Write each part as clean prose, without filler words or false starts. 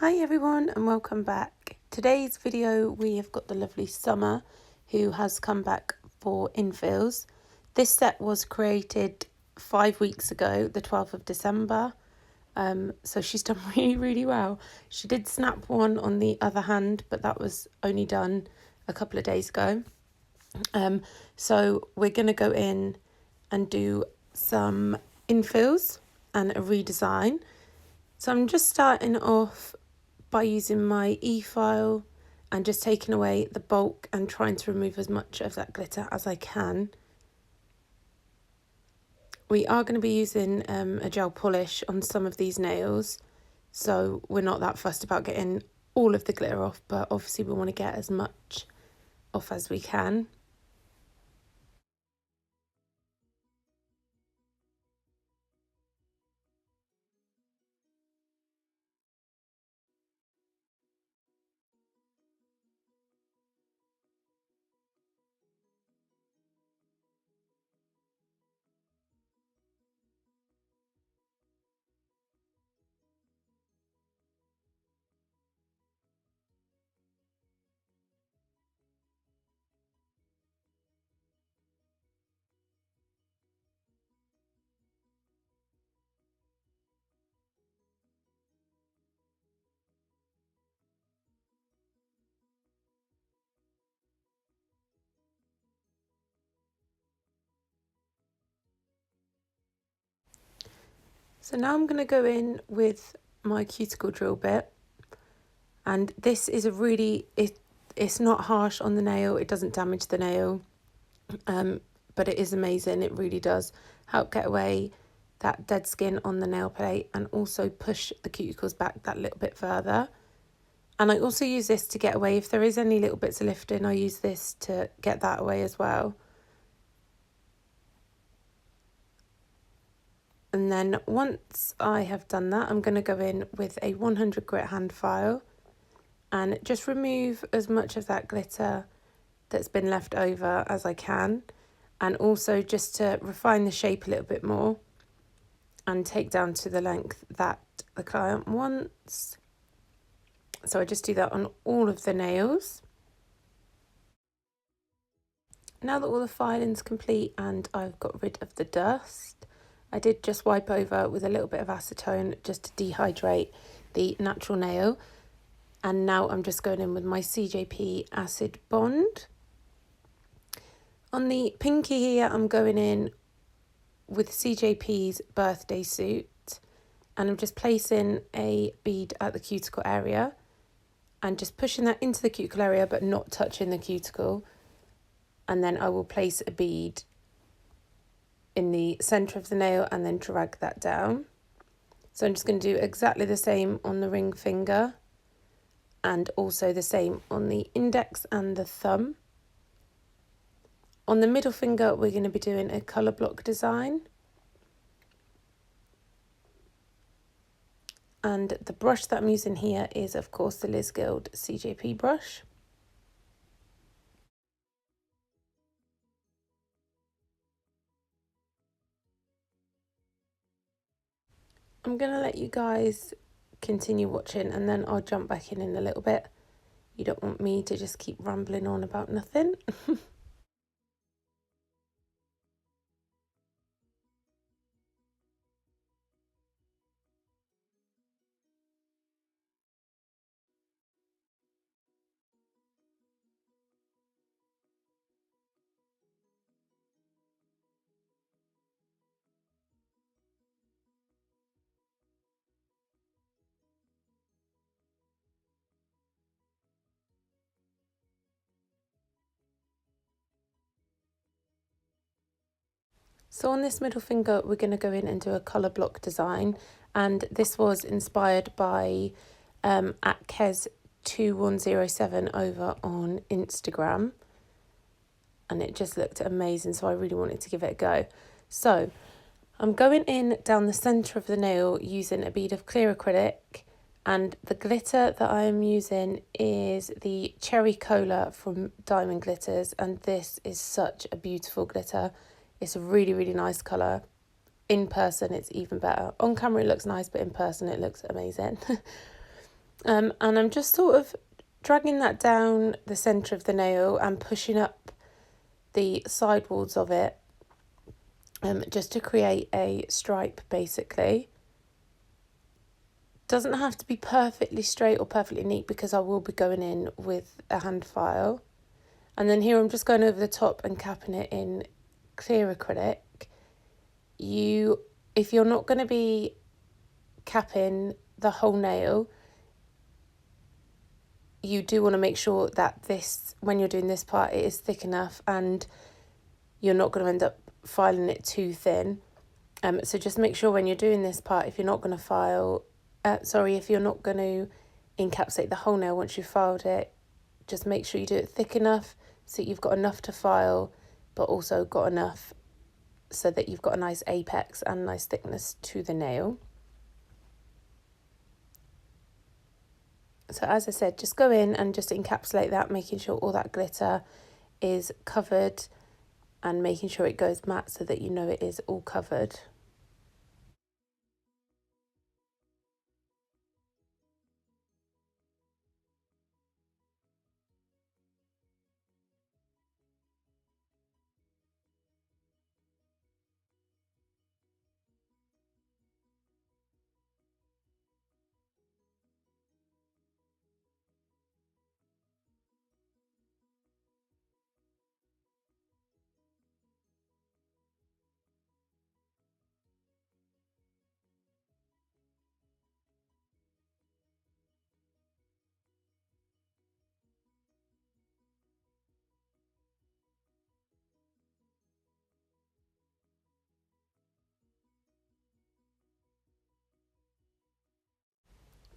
Hi everyone and welcome back. Today's video we have got the lovely Summer who has come back for infills. This set was created 5 weeks ago, the 12th of December. So she's done really well. She did snap one on the other hand, but that was only done a couple of days ago. So we're going to go in and do some infills and a redesign. So I'm just starting off by using my e-file and just taking away the bulk and trying to remove as much of that glitter as I can. We are going to be using a gel polish on some of these nails, so we're not that fussed about getting all of the glitter off, but obviously we want to get as much off as we can. So now I'm going to go in with my cuticle drill bit, and this is a really, it's not harsh on the nail, it doesn't damage the nail, but it is amazing. It really does help get away that dead skin on the nail plate and also push the cuticles back that little bit further. And I also use this to get away if there is any little bits of lifting. I use this to get that away as well. And then once I have done that, I'm going to go in with a 100 grit hand file and just remove as much of that glitter that's been left over as I can, and also just to refine the shape a little bit more and take down to the length that the client wants. So I just do that on all of the nails. Now that all the filing's complete and I've got rid of the dust, I did just wipe over with a little bit of acetone just to dehydrate the natural nail. And now I'm just going in with my CJP Acid Bond. On the pinky here, I'm going in with CJP's Birthday Suit, and I'm just placing a bead at the cuticle area and just pushing that into the cuticle area but not touching the cuticle. And then I will place a bead in the centre of the nail and then drag that down. So I'm just going to do exactly the same on the ring finger and also the same on the index and the thumb. On the middle finger, we're going to be doing a colour block design. And the brush that I'm using here is, of course, the Liz Guild CJP brush. I'm going to let you guys continue watching and then I'll jump back in a little bit. You don't want me to just keep rambling on about nothing. So on this middle finger, we're going to go in and do a colour block design. And this was inspired by at Kez2107 over on Instagram. And it just looked amazing, so I really wanted to give it a go. So I'm going in down the centre of the nail using a bead of clear acrylic. And the glitter that I am using is the Cherry Cola from Diamond Glitters. And this is such a beautiful glitter. It's a really nice colour. In person, it's even better. On camera, it looks nice, but in person, it looks amazing. And I'm just sort of dragging that down the centre of the nail and pushing up the sidewalls of it, just to create a stripe basically. Doesn't have to be perfectly straight or perfectly neat because I will be going in with a hand file. And then here I'm just going over the top and capping it in clear acrylic. If you're not going to be capping the whole nail, you do want to make sure that when you're doing this part, it is thick enough and you're not going to end up filing it too thin. So just make sure when you're doing this part, if you're not going to if you're not going to encapsulate the whole nail once you've filed it, just make sure you do it thick enough so you've got enough to file, but also got enough so that you've got a nice apex and nice thickness to the nail. So as I said, just go in and just encapsulate that, making sure all that glitter is covered and making sure it goes matte so that you know it is all covered.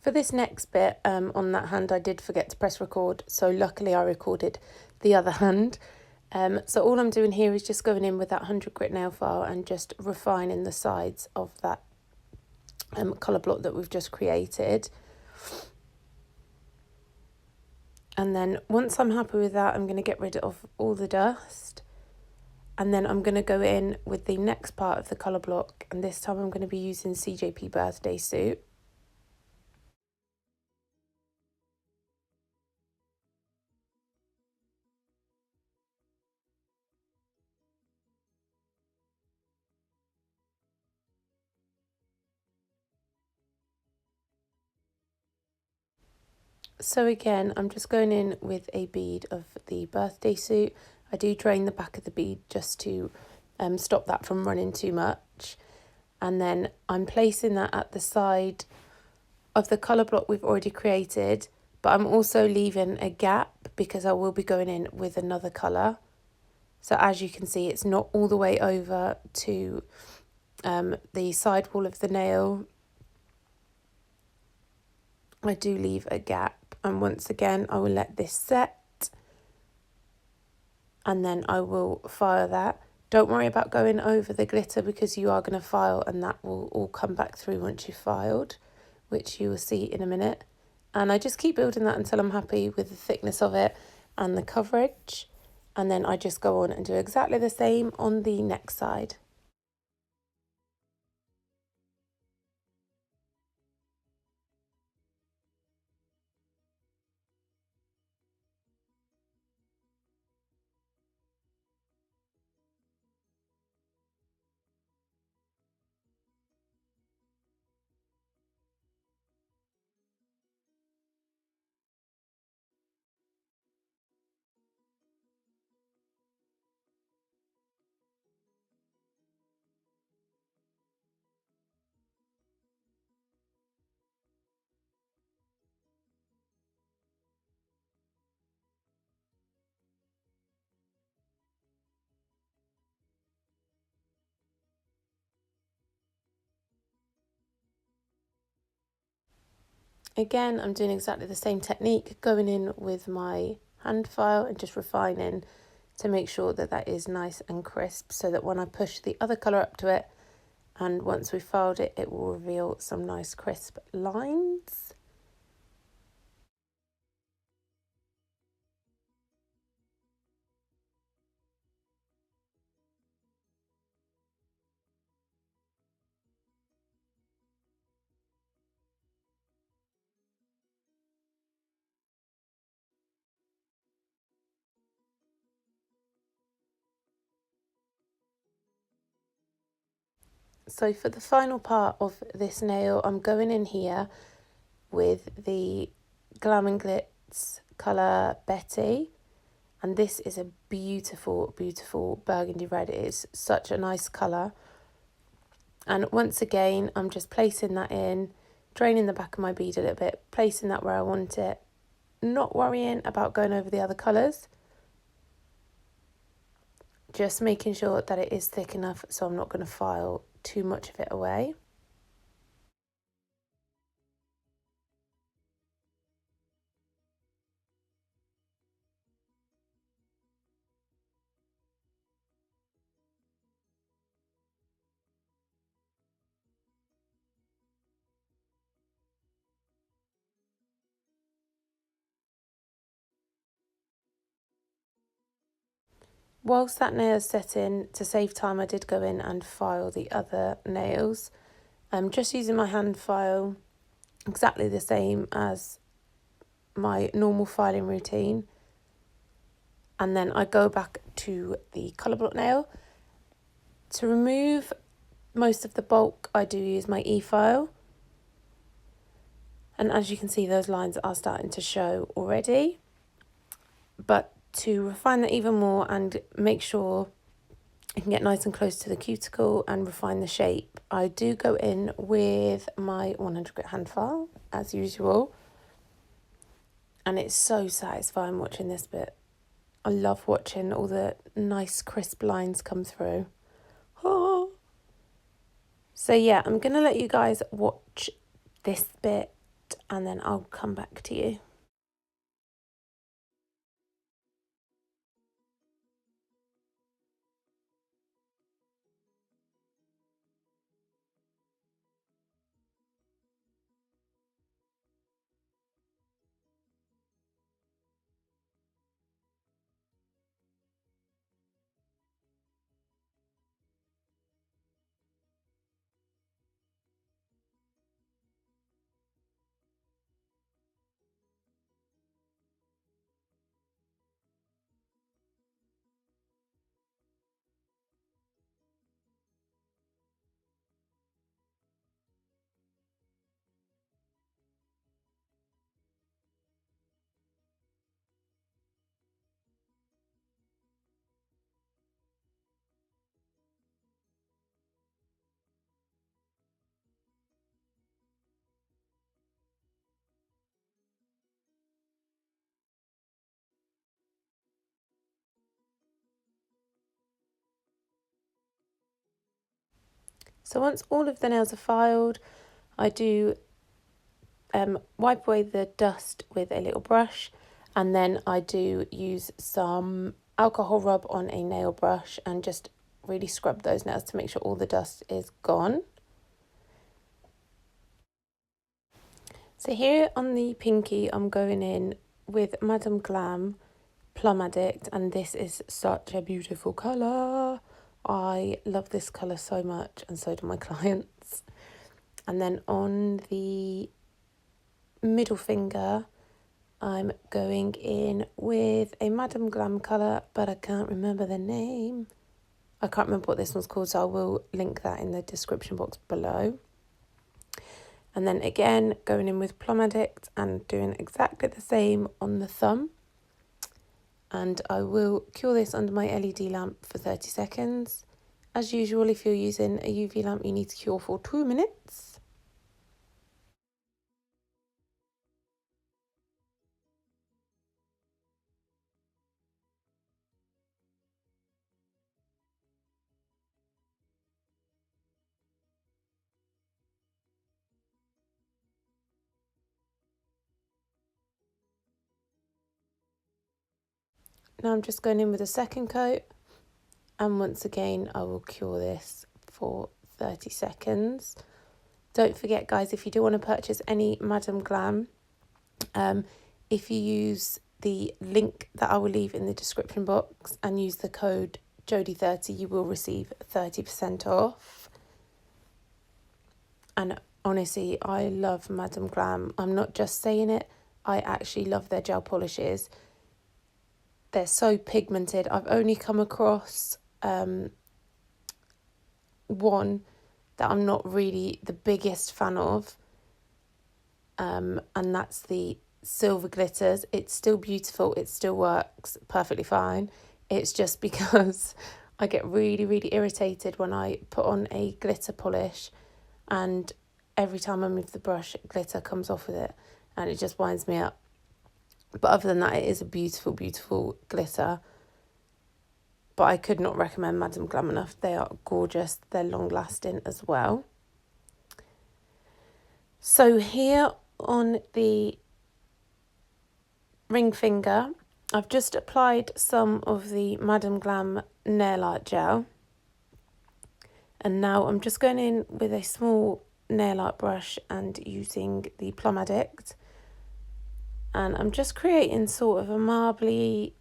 For this next bit, on that hand, I did forget to press record, so luckily I recorded the other hand. So all I'm doing here is just going in with that 100 grit nail file and just refining the sides of that colour block that we've just created. And then once I'm happy with that, I'm going to get rid of all the dust. And then I'm going to go in with the next part of the colour block, and this time I'm going to be using CJP Birthday Suit. So again, I'm just going in with a bead of the birthday suit. I do drain the back of the bead just to stop that from running too much. And then I'm placing that at the side of the colour block we've already created, but I'm also leaving a gap because I will be going in with another colour. So as you can see, it's not all the way over to the side wall of the nail. I do leave a gap, and once again I will let this set and then I will file that. Don't worry about going over the glitter because you are going to file and that will all come back through once you've filed, which you will see in a minute. And I just keep building that until I'm happy with the thickness of it and the coverage, and then I just go on and do exactly the same on the next side. Again, I'm doing exactly the same technique, going in with my hand file and just refining to make sure that that is nice and crisp so that when I push the other colour up to it and once we've filed it, it will reveal some nice crisp lines. So for the final part of this nail, I'm going in here with the Glam and Glitz colour Betty. And this is a beautiful, beautiful burgundy red. It is such a nice colour. And once again, I'm just placing that in, draining the back of my bead a little bit, placing that where I want it, not worrying about going over the other colours. Just making sure that it is thick enough so I'm not going to file too much of it away. Whilst that nail is setting, to save time, I did go in and file the other nails. I'm just using my hand file, exactly the same as my normal filing routine. And then I go back to the colour block nail. To remove most of the bulk, I do use my e-file. And as you can see, those lines are starting to show already. But to refine that even more and make sure I can get nice and close to the cuticle and refine the shape, I do go in with my 100 grit hand file, as usual. And it's so satisfying watching this bit. I love watching all the nice crisp lines come through. Oh. So yeah, I'm going to let you guys watch this bit and then I'll come back to you. So once all of the nails are filed, I do wipe away the dust with a little brush, and then I do use some alcohol rub on a nail brush and just really scrub those nails to make sure all the dust is gone. So here on the pinky, I'm going in with Madame Glam Plum Addict, and this is such a beautiful colour. I love this colour so much, and so do my clients. And then on the middle finger, I'm going in with a Madame Glam colour, but I can't remember the name. I can't remember what this one's called, so I will link that in the description box below. And then again, going in with Plum Addict and doing exactly the same on the thumb. And I will cure this under my LED lamp for 30 seconds. As usual, if you're using a UV lamp, you need to cure for 2 minutes. Now I'm just going in with a second coat. And once again, I will cure this for 30 seconds. Don't forget, guys, if you do want to purchase any Madame Glam, if you use the link that I will leave in the description box and use the code Jodie30, you will receive 30% off. And honestly, I love Madame Glam. I'm not just saying it, I actually love their gel polishes. They're so pigmented. I've only come across one that I'm not really the biggest fan of, and that's the silver glitters. It's still beautiful, it still works perfectly fine. It's just because I get really, really irritated when I put on a glitter polish and every time I move the brush, glitter comes off with it and it just winds me up. But other than that, it is a beautiful, beautiful glitter. But I could not recommend Madam Glam enough. They are gorgeous. They're long lasting as well. So here on the ring finger, I've just applied some of the Madam Glam nail art gel. And now I'm just going in with a small nail art brush and using the Plum Addict. And I'm just creating sort of a marbly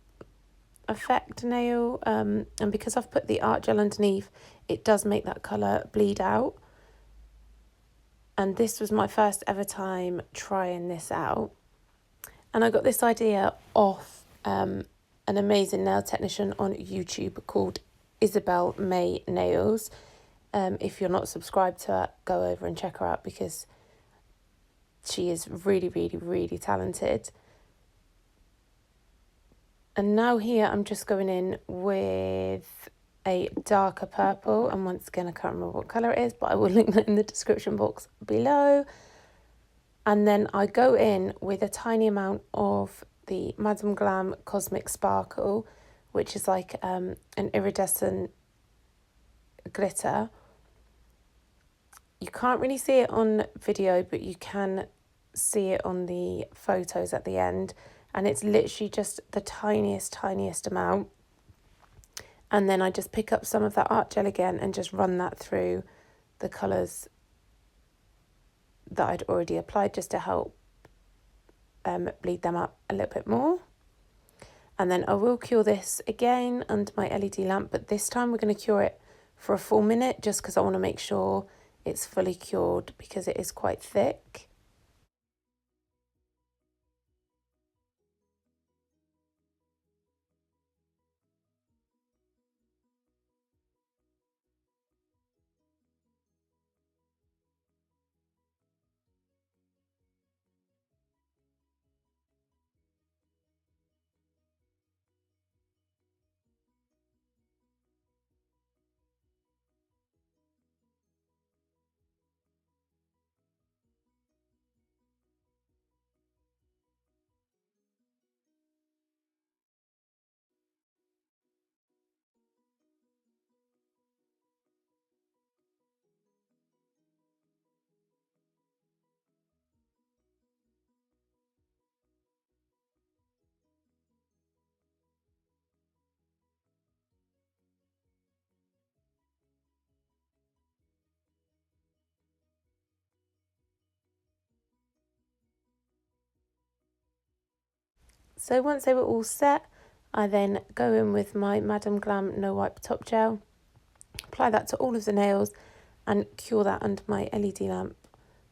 effect nail. And because I've put the art gel underneath, it does make that colour bleed out. And this was my first ever time trying this out. And I got this idea off an amazing nail technician on YouTube called Isabel May Nails. If you're not subscribed to her, go over and check her out because she is really, really, really talented. And now here I'm just going in with a darker purple. And once again, I can't remember what colour it is, but I will link that in the description box below. And then I go in with a tiny amount of the Madam Glam Cosmic Sparkle, which is like an iridescent glitter. You can't really see it on video, but you can see it on the photos at the end. And it's literally just the tiniest, tiniest amount. And then I just pick up some of that art gel again and just run that through the colours that I'd already applied just to help bleed them up a little bit more. And then I will cure this again under my LED lamp, but this time we're going to cure it for a full minute just because I want to make sure it's fully cured because it is quite thick. So once they were all set, I then go in with my Madam Glam No Wipe Top Gel, apply that to all of the nails and cure that under my LED lamp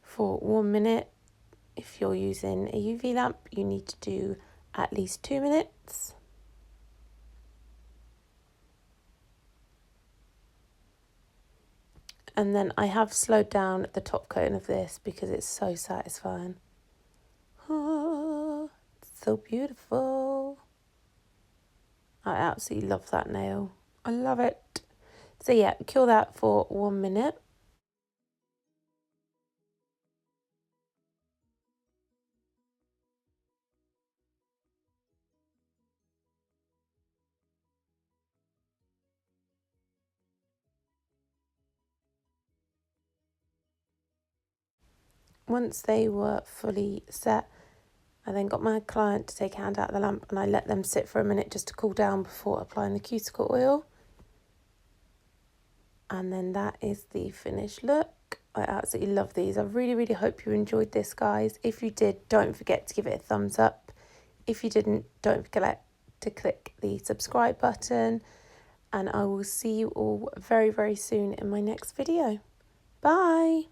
for 1 minute. If you're using a UV lamp, you need to do at least 2 minutes. And then I have slowed down the top coating of this because it's so satisfying. Oh, it's so beautiful. I absolutely love that nail. I love it. So yeah, cure that for 1 minute. Once they were fully set, I then got my client to take a hand out of the lamp and I let them sit for a minute just to cool down before applying the cuticle oil. And then that is the finished look. I absolutely love these. I really, really hope you enjoyed this, guys. If you did, don't forget to give it a thumbs up. If you didn't, don't forget to click the subscribe button. And I will see you all very, very soon in my next video. Bye.